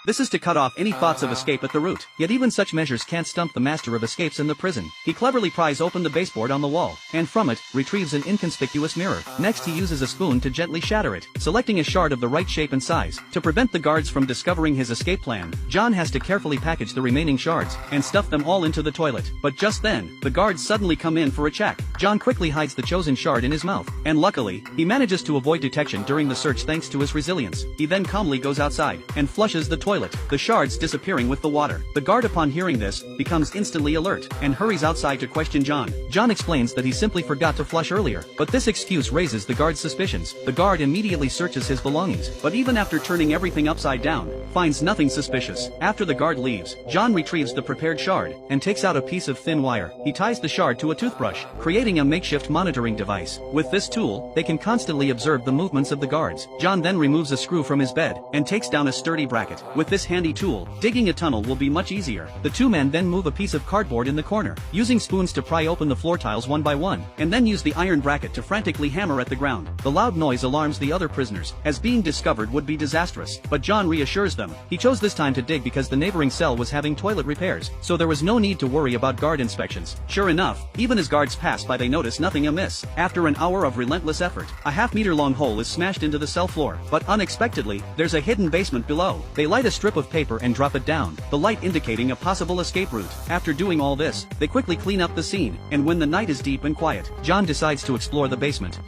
This is to cut off any thoughts of escape at the root. Yet even such measures can't stump the master of escapes in the prison. He cleverly pries open the baseboard on the wall, and from it, retrieves an inconspicuous mirror. Next he uses a spoon to gently shatter it, selecting a shard of the right shape and size. To prevent the guards from discovering his escape plan, John has to carefully package the remaining shards, and stuff them all into the toilet. But just then, the guards suddenly come in for a check. John quickly hides the chosen shard in his mouth, and luckily, he manages to avoid detection during the search thanks to his resilience. He then calmly goes outside, and flushes the toilet, the shards disappearing with the water. The guard upon hearing this, becomes instantly alert, and hurries outside to question John. John explains that he simply forgot to flush earlier, but this excuse raises the guard's suspicions. The guard immediately searches his belongings, but even after turning everything upside down, finds nothing suspicious. After the guard leaves, John retrieves the prepared shard, and takes out a piece of thin wire. He ties the shard to a toothbrush, creating a makeshift monitoring device. With this tool, they can constantly observe the movements of the guards. John then removes a screw from his bed, and takes down a sturdy bracket. With this handy tool, digging a tunnel will be much easier. The two men then move a piece of cardboard in the corner, using spoons to pry open the floor tiles one by one, and then use the iron bracket to frantically hammer at the ground. The loud noise alarms the other prisoners, as being discovered would be disastrous, but John reassures them. He chose this time to dig because the neighboring cell was having toilet repairs, so there was no need to worry about guard inspections. Sure enough, even as guards pass by they notice nothing amiss. After an hour of relentless effort, a half-meter-long hole is smashed into the cell floor, but unexpectedly, there's a hidden basement below. They light a strip of paper and drop it down, the light indicating a possible escape route. After doing all this, they quickly clean up the scene, and when the night is deep and quiet, John decides to explore the basement.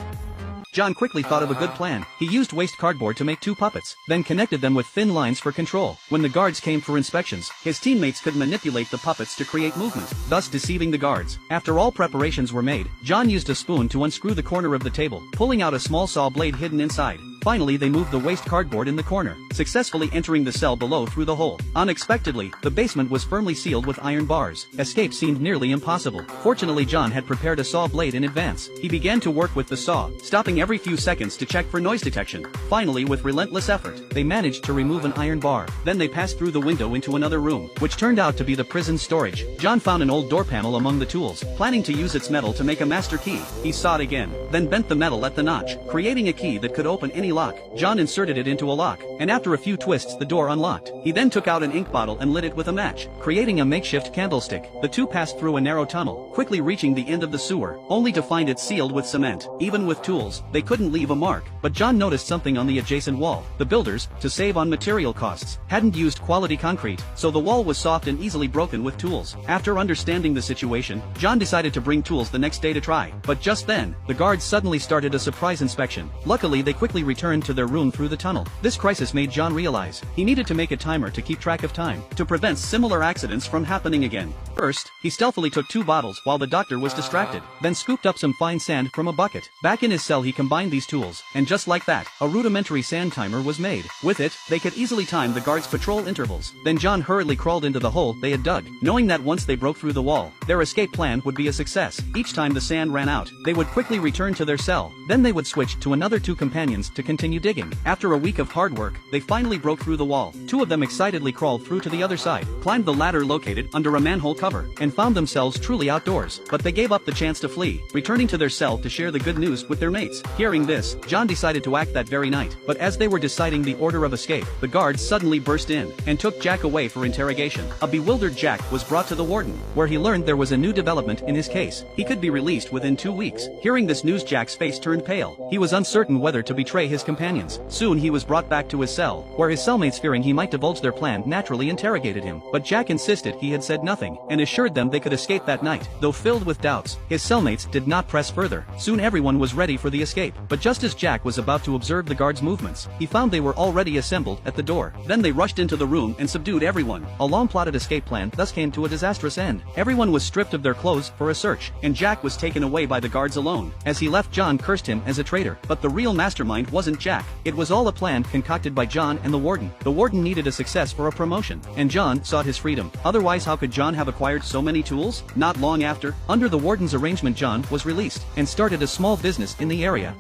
John quickly thought of a good plan. He used waste cardboard to make two puppets, then connected them with thin lines for control. When the guards came for inspections, his teammates could manipulate the puppets to create movement, thus deceiving the guards. After all preparations were made, John used a spoon to unscrew the corner of the table, pulling out a small saw blade hidden inside. Finally they moved the waste cardboard in the corner, successfully entering the cell below through the hole. Unexpectedly, the basement was firmly sealed with iron bars. Escape seemed nearly impossible. Fortunately John had prepared a saw blade in advance. He began to work with the saw, stopping every few seconds to check for noise detection. Finally, with relentless effort, they managed to remove an iron bar. Then they passed through the window into another room, which turned out to be the prison storage. John found an old door panel among the tools, planning to use its metal to make a master key. He sawed again, then bent the metal at the notch, creating a key that could open any lock. John inserted it into a lock, and after a few twists the door unlocked. He then took out an ink bottle and lit it with a match, creating a makeshift candlestick. The two passed through a narrow tunnel, quickly reaching the end of the sewer, only to find it sealed with cement. Even with tools, they couldn't leave a mark, but John noticed something on the adjacent wall. The builders, to save on material costs, hadn't used quality concrete, so the wall was soft and easily broken with tools. After understanding the situation, John decided to bring tools the next day to try, but just then, the guards suddenly started a surprise inspection. Luckily they quickly returned to their room through the tunnel. This crisis made John realize he needed to make a timer to keep track of time, to prevent similar accidents from happening again. First, he stealthily took 2 bottles while the doctor was distracted, then scooped up some fine sand from a bucket. Back in his cell he combined these tools, and just like that, a rudimentary sand timer was made. With it, they could easily time the guards' patrol intervals. Then John hurriedly crawled into the hole they had dug, knowing that once they broke through the wall, their escape plan would be a success. Each time the sand ran out, they would quickly return to their cell. Then they would switch to another 2 companions to continue digging. After a week of hard work, they finally broke through the wall. 2 of them excitedly crawled through to the other side, climbed the ladder located under a manhole cover, and found themselves truly outdoors. But they gave up the chance to flee, returning to their cell to share the good news with their mates. Hearing this, John decided to act that very night, but as they were deciding the order of escape, the guards suddenly burst in, and took Jack away for interrogation. A bewildered Jack was brought to the warden, where he learned there was a new development in his case. He could be released within 2 weeks. Hearing this news, Jack's face turned pale. He was uncertain whether to betray his companions. Soon he was brought back to his cell, where his cellmates, fearing he might divulge their plan, naturally interrogated him. But Jack insisted he had said nothing, and assured them they could escape that night. Though filled with doubts, his cellmates did not press further. Soon everyone was ready for the escape, but just as Jack was about to observe the guards' movements, he found they were already assembled at the door. Then they rushed into the room and subdued everyone. A long-plotted escape plan thus came to a disastrous end. Everyone was stripped of their clothes for a search, and Jack was taken away by the guards alone. As he left, John cursed him as a traitor, but the real mastermind wasn't Jack. It was all a plan concocted by John and the warden. The warden needed a success for a promotion, and John sought his freedom. Otherwise, how could John have acquired so many tools? Not long after, under the warden's arrangement, John was released and started a small business in the area.